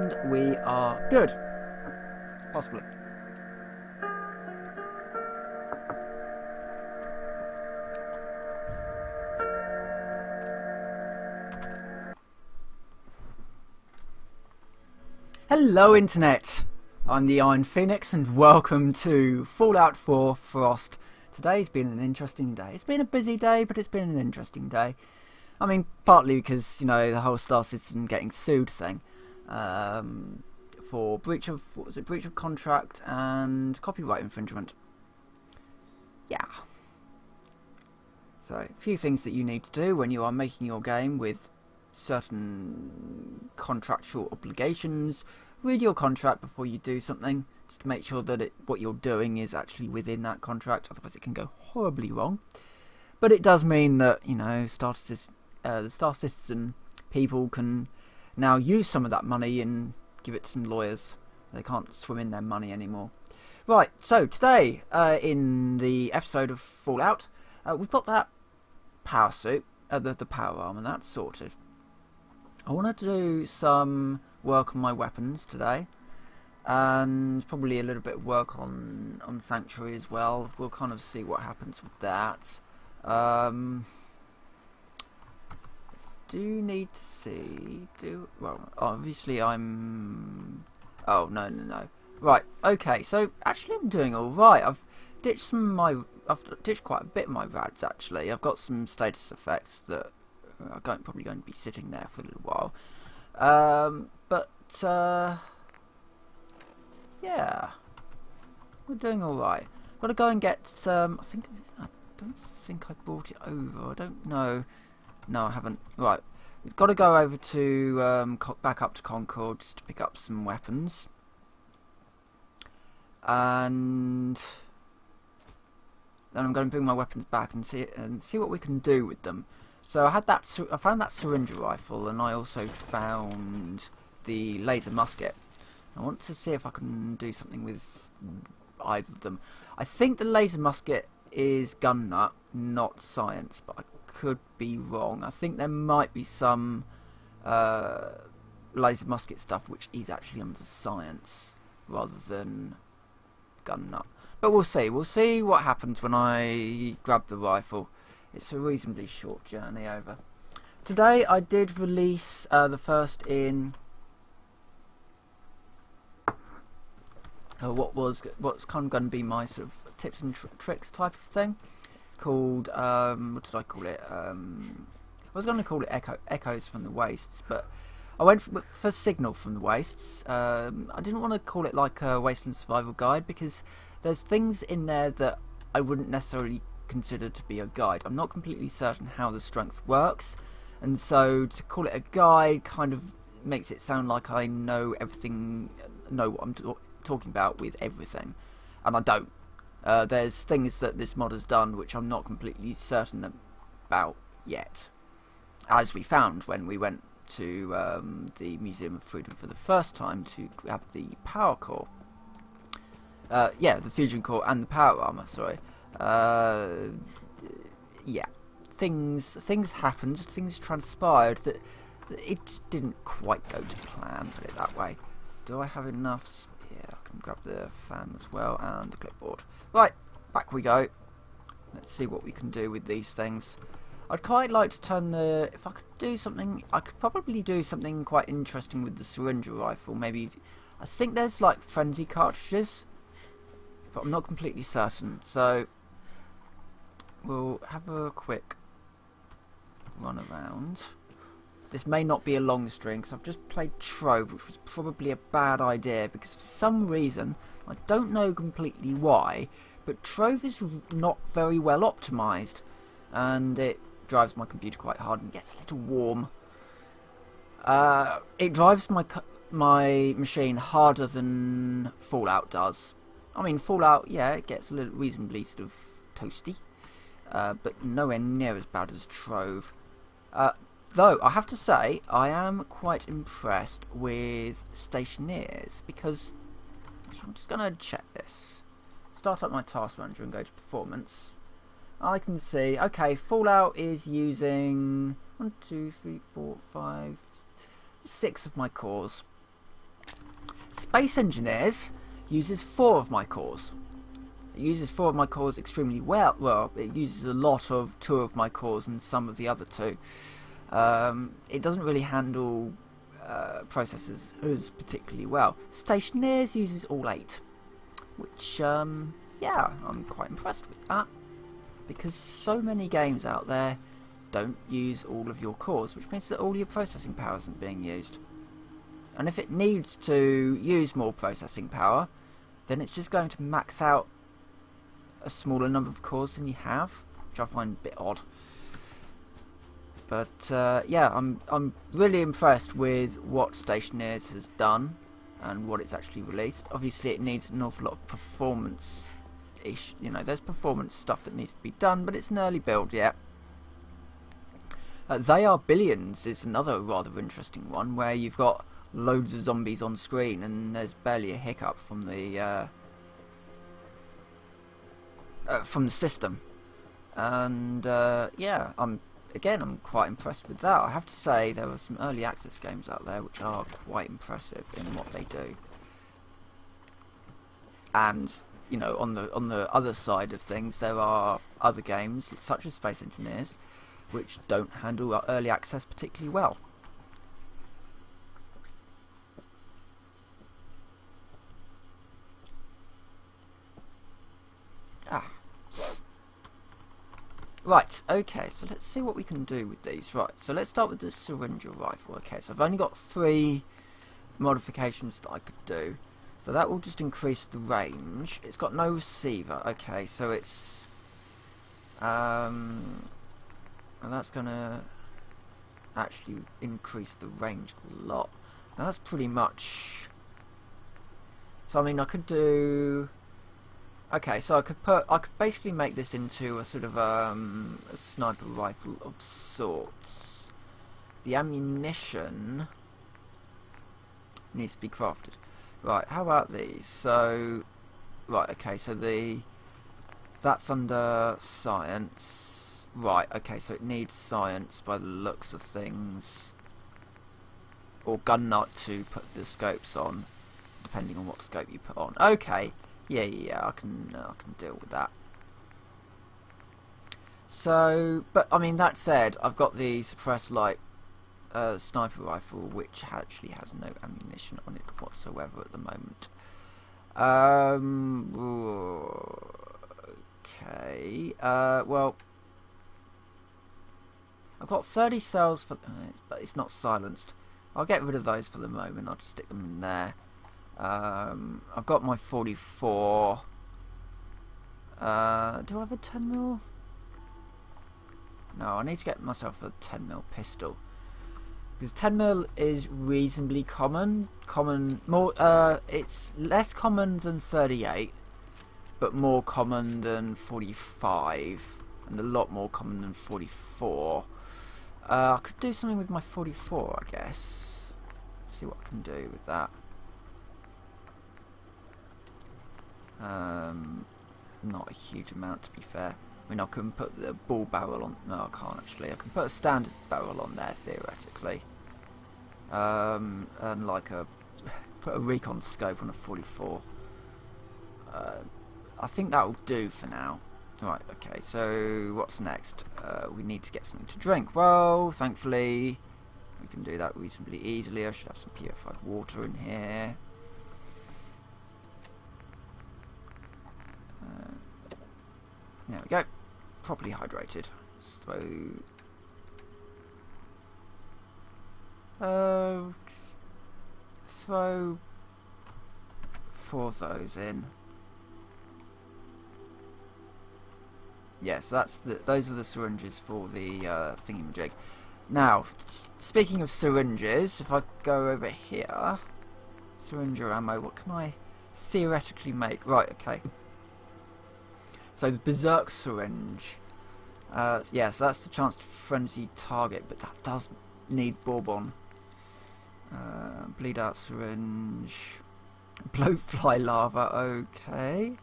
and we are good. Possibly. Hello Internet, I'm the Iron Phoenix and welcome to Fallout 4 Frost. Today's been an interesting day. It's been a busy day, but it's been an interesting day. I mean, partly because, you know, the whole Star Citizen getting sued thing for breach of, what was it, breach of contract and copyright infringement. Yeah. So, a few things that you need to do when you are making your game with certain contractual obligations. Read your contract before you do something, just to make sure that what you're doing is actually within that contract, otherwise it can go horribly wrong. But it does mean that, you know, the Star Citizen people can now use some of that money and give it to some lawyers. They can't swim in their money anymore. Right, so today, in the episode of Fallout, we've got that power suit, the power armor, that's sorted. I want to do some work on my weapons today, and probably a little bit of work on Sanctuary as well. We'll kind of see what happens with that. Do need to see, well, obviously I'm, oh, no. Right, okay, so actually I'm doing alright. I've ditched quite a bit of my rads, actually. I've got some status effects that are probably going to be sitting there for a little while. Yeah, we're doing alright. Got to go and get, I don't think I brought it over, I don't know. No, I haven't. Right, we've got to go over to, back up to Concord just to pick up some weapons. And then I'm going to bring my weapons back and see what we can do with them. So I found that syringe rifle, and I also found the laser musket. I want to see if I can do something with either of them. I think the laser musket is gun nut, not science, but I could be wrong. I think there might be some laser musket stuff which is actually under science rather than gun nut. But we'll see. We'll see what happens when I grab the rifle. It's a reasonably short journey over. Today I did release the first in what's kind of going to be my sort of tips and tricks type of thing. It's called what did I call it? I was going to call it Echoes from the Wastes, but I went for Signal from the Wastes. I didn't want to call it like a Wasteland Survival Guide because there's things in there that I wouldn't necessarily consider to be a guide. I'm not completely certain how the strength works, and so to call it a guide kind of makes it sound like I know everything, know what I'm talking about with everything, and I don't. There's things that this mod has done which I'm not completely certain about yet, as we found when we went to the Museum of Freedom for the first time to grab the power core. Yeah, the fusion core and the power armor, sorry. Yeah, things happened, things transpired that it didn't quite go to plan, put it that way. Do I have enough? Yeah, I can grab the fan as well and the clipboard. Right, back we go. Let's see what we can do with these things. I'd quite like to turn the, if I could do something, I could probably do something quite interesting with the syringe rifle. Maybe, I think there's like frenzy cartridges, but I'm not completely certain. So we'll have a quick run around. This may not be a long stream because I've just played Trove, which was probably a bad idea because for some reason, I don't know completely why, but Trove is not very well optimised, and it drives my computer quite hard and gets a little warm. It drives my machine harder than Fallout does. I mean, Fallout, yeah, it gets a little reasonably sort of toasty, but nowhere near as bad as Trove. Though, I have to say, I am quite impressed with Stationeers, because I'm just going to check this. Start up my task manager and go to performance. I can see, okay, Fallout is using 1, 2, 3, 4, 5, 6 of my cores. Space Engineers uses 4 of my cores. It uses 4 of my cores extremely well. Well, it uses a lot of 2 of my cores and some of the other 2. It doesn't really handle processors as particularly well. Stationeers uses all 8, which yeah, I'm quite impressed with that, because so many games out there don't use all of your cores, which means that all your processing power isn't being used. And if it needs to use more processing power, then it's just going to max out a smaller number of cores than you have, which I find a bit odd. But yeah, I'm really impressed with what Stationeers has done and what it's actually released. Obviously, it needs an awful lot of performance-ish. You know, there's performance stuff that needs to be done, but it's an early build yet. They Are Billions is another rather interesting one, where you've got loads of zombies on screen and there's barely a hiccup from the system. And yeah, I'm quite impressed with that. I have to say there are some early access games out there which are quite impressive in what they do. And you know, on the other side of things, there are other games such as Space Engineers which don't handle early access particularly well. Right, okay, so let's see what we can do with these. Right, so let's start with the syringe rifle. Okay, so I've only got 3 modifications that I could do. So that will just increase the range. It's got no receiver. Okay, so it's... and that's going to actually increase the range a lot. Now that's pretty much... So I mean, I could do... Okay, so I could basically make this into a sort of a sniper rifle of sorts. The ammunition needs to be crafted. Right, how about these? So, right, okay, so that's under science. Right, okay, so it needs science by the looks of things. Or gun nut to put the scopes on, depending on what scope you put on. Okay. Yeah, I can deal with that. So, but I mean, that said, I've got the suppressed light sniper rifle, which actually has no ammunition on it whatsoever at the moment. Okay. Well, I've got 30 cells for, but it's not silenced. I'll get rid of those for the moment. I'll just stick them in there. I've got my 44. Do I have a 10mm? No, I need to get myself a 10mm pistol, because 10mm is reasonably common. It's less common than 38, but more common than 45, and a lot more common than 44. I could do something with my 44, I guess. See what I can do with that. Not a huge amount, to be fair. I mean, I can put the ball barrel on. No, I can't actually. I can put a standard barrel on there theoretically, and like put a recon scope on a 44. I think that will do for now. Right. Okay. So what's next? We need to get something to drink. Well, thankfully, we can do that reasonably easily. I should have some purified water in here. There we go. Properly hydrated. Let's throw 4 of those in. Yes, those are the syringes for the thingamajig. Now, speaking of syringes, if I go over here, syringe ammo, what can I theoretically make? Right, okay. So the Berserk syringe, yeah, so that's the chance to frenzy target, but that does need Bourbon. Bleed out syringe, blowfly lava, okay.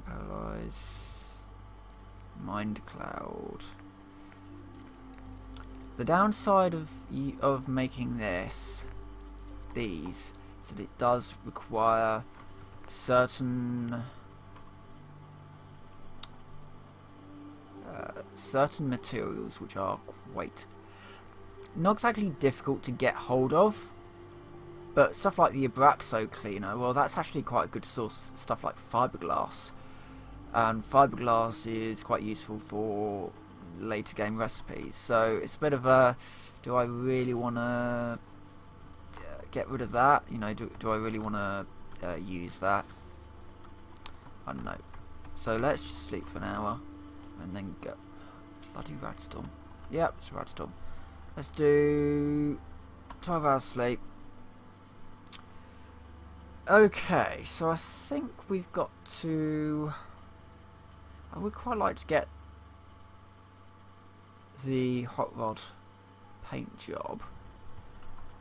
Paralyze, mind cloud. The downside of making these is So it does require certain certain materials which are quite not exactly difficult to get hold of, but stuff like the Abraxo cleaner, well, that's actually quite a good source of stuff like fiberglass, and fiberglass is quite useful for later game recipes. So it's a bit of a, do I really want to get rid of that? You know, do I really want to use that? I don't know. So let's just sleep for an hour and then go. Bloody radstorm. Yep, it's a radstorm. Let's do 12 hours sleep. Okay, so I think we've got to... I would quite like to get the hot rod paint job,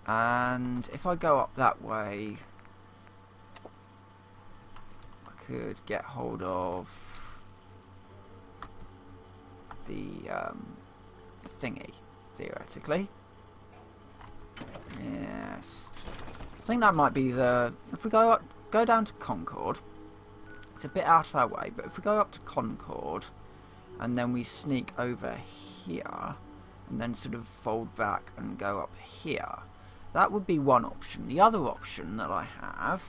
and if I go up that way I could get hold of the thingy, theoretically. Yes, I think that might be the... If we go down to Concord, it's a bit out of our way, but if we go up to Concord and then we sneak over here and then sort of fold back and go up here, that would be one option. The other option that I have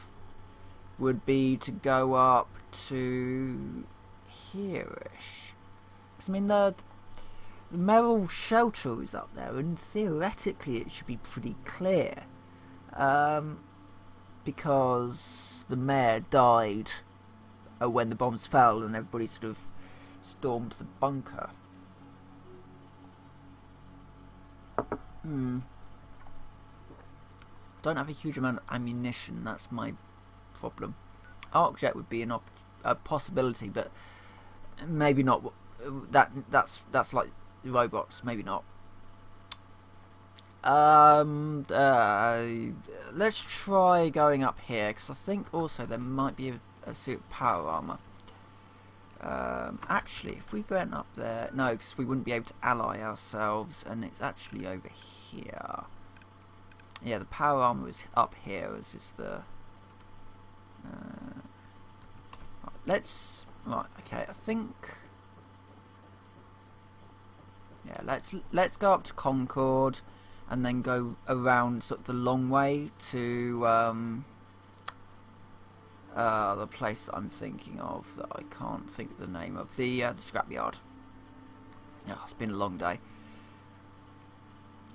would be to go up to here-ish. Because I mean, the Merrill shelter is up there, and theoretically it should be pretty clear, because the mayor died when the bombs fell and everybody sort of stormed the bunker. Don't have a huge amount of ammunition, that's my problem. Arcjet would be a possibility, but maybe not. That's like the robots, maybe not. Let's try going up here, because I think also there might be a suit of power armor. Actually, if we went up there, no, because we wouldn't be able to ally ourselves, and it's actually over here. Yeah, the power armor is up here, as is the... right, okay, I think... Yeah, let's go up to Concord, and then go around sort of the long way to the place that I'm thinking of that I can't think of the name of, the scrapyard. Oh, it's been a long day.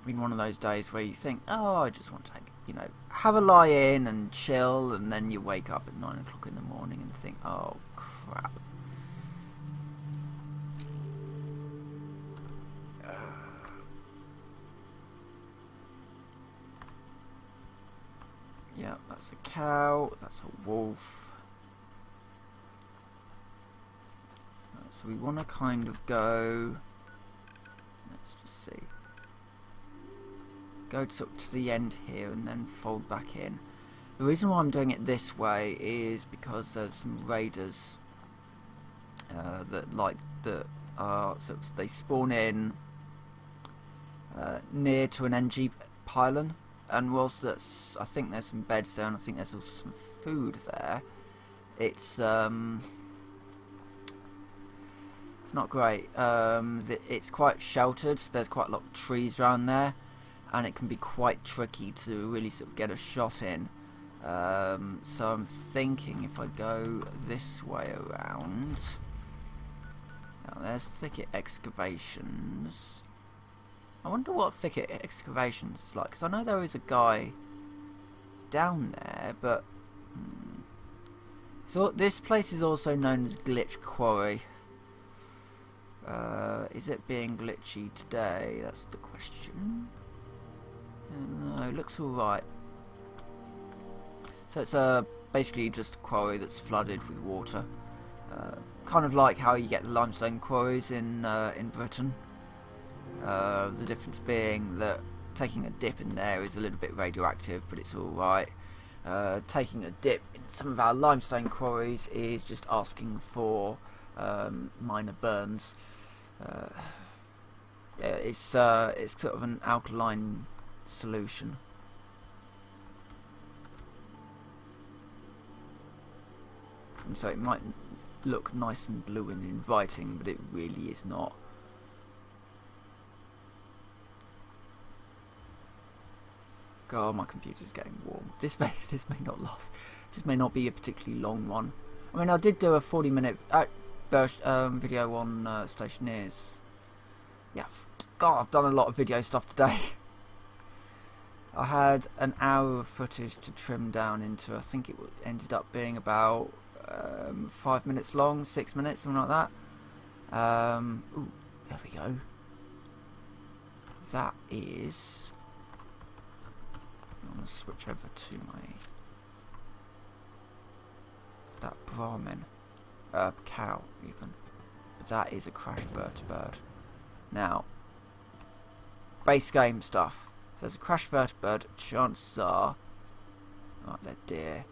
Been one of those days where you think, oh, I just want to, you know, have a lie in and chill, and then you wake up at 9 o'clock in the morning and think, oh crap. Yeah, that's a cow, that's a wolf. So we want to kind of go, let's just see, go to the end here and then fold back in. The reason why I'm doing it this way is because there's some raiders so they spawn in near to an NG pylon. And whilst that's, I think there's some beds there, and I think there's also some food there, it's not great. It's quite sheltered. There's quite a lot of trees around there, and it can be quite tricky to really sort of get a shot in. So I'm thinking if I go this way around, now there's thicket excavations. I wonder what thicket excavations is like, because I know there is a guy down there, but... So this place is also known as Glitch Quarry. Is it being glitchy today? That's the question. No, it looks alright. So it's basically just a quarry that's flooded with water. Kind of like how you get the limestone quarries in Britain. The difference being that taking a dip in there is a little bit radioactive, but it's alright. Taking a dip in some of our limestone quarries is just asking for minor burns. It's sort of an alkaline solution. and so it might look nice and blue and inviting, but it really is not. God, my computer's getting warm. This may not last. This may not be a particularly long one. I mean, I did do a 40-minute video on Stationeers. Yeah, God, I've done a lot of video stuff today. I had an hour of footage to trim down into, I think it ended up being about 5 minutes long, 6 minutes, something like that. Ooh, there we go. That is... I'm going to switch over to my... Is that Brahmin? Cow, even. But that is a crash vertibird. Now, base game stuff. If there's a crash vertibird, chances are... Oh, they're deer.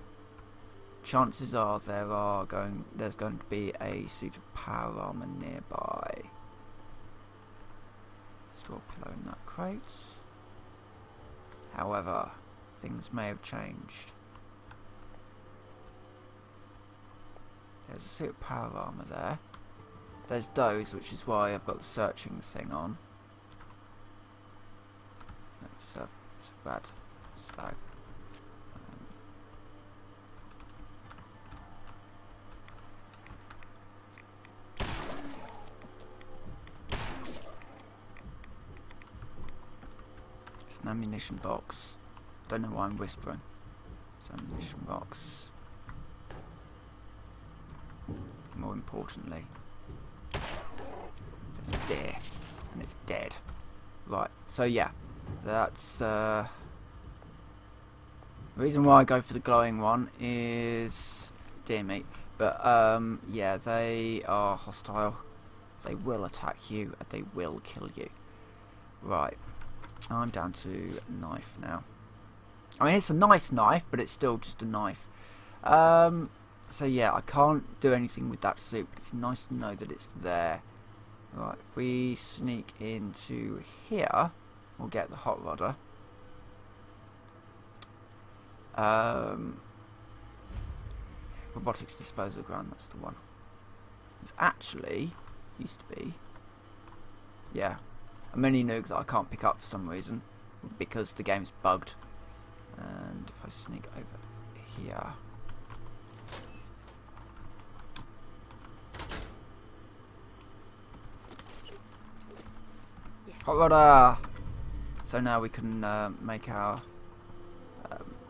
Chances are there's going to be a suit of power armor nearby. Straw pillow in that crate. However, things may have changed. There's a suit of power armor there. There's those, which is why I've got the searching thing on. It's a bad stag. It's an ammunition box. Don't know why I'm whispering. It's an ammunition box. More importantly, there's a deer, and it's dead. Right, so yeah, that's the reason why I go for the glowing one is deer meat. But yeah, they are hostile. They will attack you, and they will kill you. Right, I'm down to knife now. I mean, it's a nice knife, but it's still just a knife. So yeah, I can't do anything with that suit, but it's nice to know that it's there. Right, if we sneak into here, we'll get the hot rodder. Robotics disposal ground, that's the one. It's actually, used to be, yeah, a mini nuke that I can't pick up for some reason, because the game's bugged. And if I sneak over here... Hot rodder! So now we can make our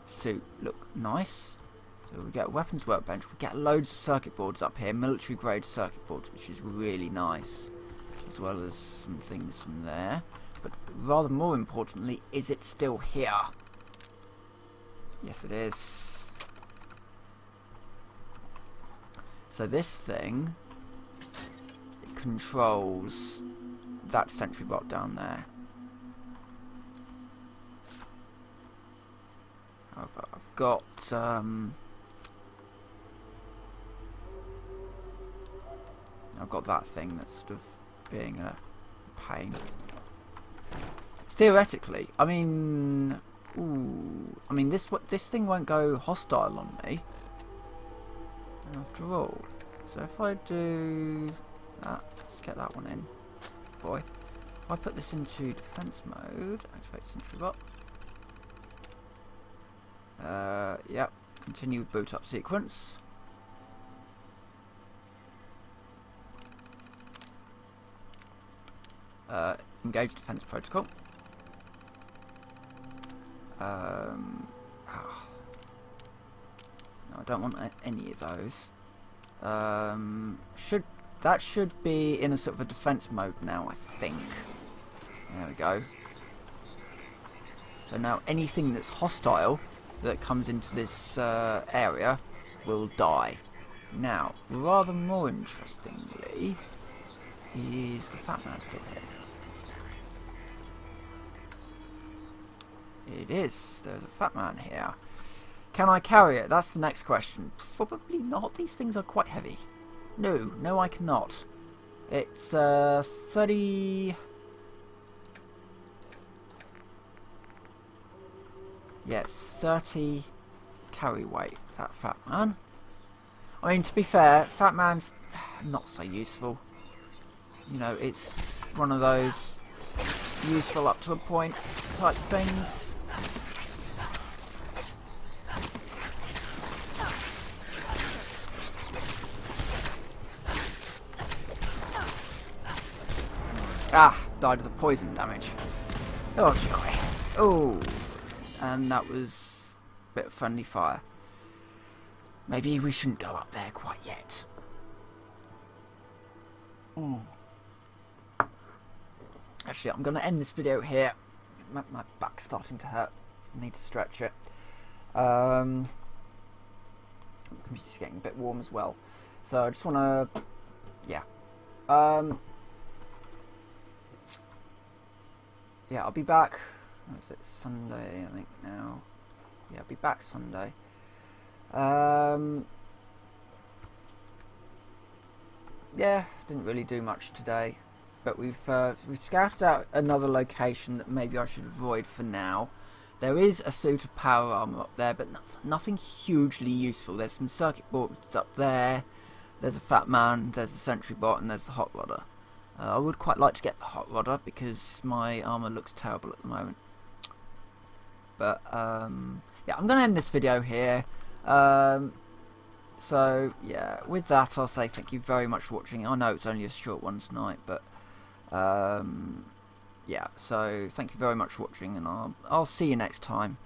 suit look nice. So we get a weapons workbench, we get loads of circuit boards up here, military grade circuit boards, which is really nice, as well as some things from there. But rather more importantly, is it still here? Yes, it is. So this thing, it controls that sentry bot down there. I've got that thing that's sort of being a pain. Theoretically, I mean, this thing won't go hostile on me after all. So if I do that, let's get that one in. Boy, if I put this into defense mode, activate sentry bot. Yep, continue with boot up sequence. Engage defense protocol. No, I don't want any of those. That should be in a sort of a defense mode now, I think. There we go. So now anything that's hostile that comes into this area will die. Now, rather more interestingly, is the fat man still here? It is. There's a fat man here. Can I carry it? That's the next question. Probably not. These things are quite heavy. No, I cannot. It's 30... Yeah, it's 30 carry weight, that fat man. I mean, to be fair, Fat Man's not so useful. You know, it's one of those useful up to a point type things. Ah, died of the poison damage. Oh, joy. Oh, and that was a bit of friendly fire. Maybe we shouldn't go up there quite yet. Actually, I'm going to end this video here. My back's starting to hurt. I need to stretch it. The computer's getting a bit warm as well. So I just want to... Yeah. Yeah, I'll be back. Is it Sunday, I think, now? Yeah, I'll be back Sunday. Yeah, didn't really do much today, but we've scouted out another location that maybe I should avoid for now. There is a suit of power armor up there, but nothing hugely useful. There's some circuit boards up there. There's a Fat Man. There's a sentry bot, and there's the hot rodder. I would quite like to get the hot rodder because my armor looks terrible at the moment. But yeah, I'm going to end this video here. So yeah, with that I'll say thank you very much for watching. I know it's only a short one tonight, but yeah, so thank you very much for watching, and I'll see you next time.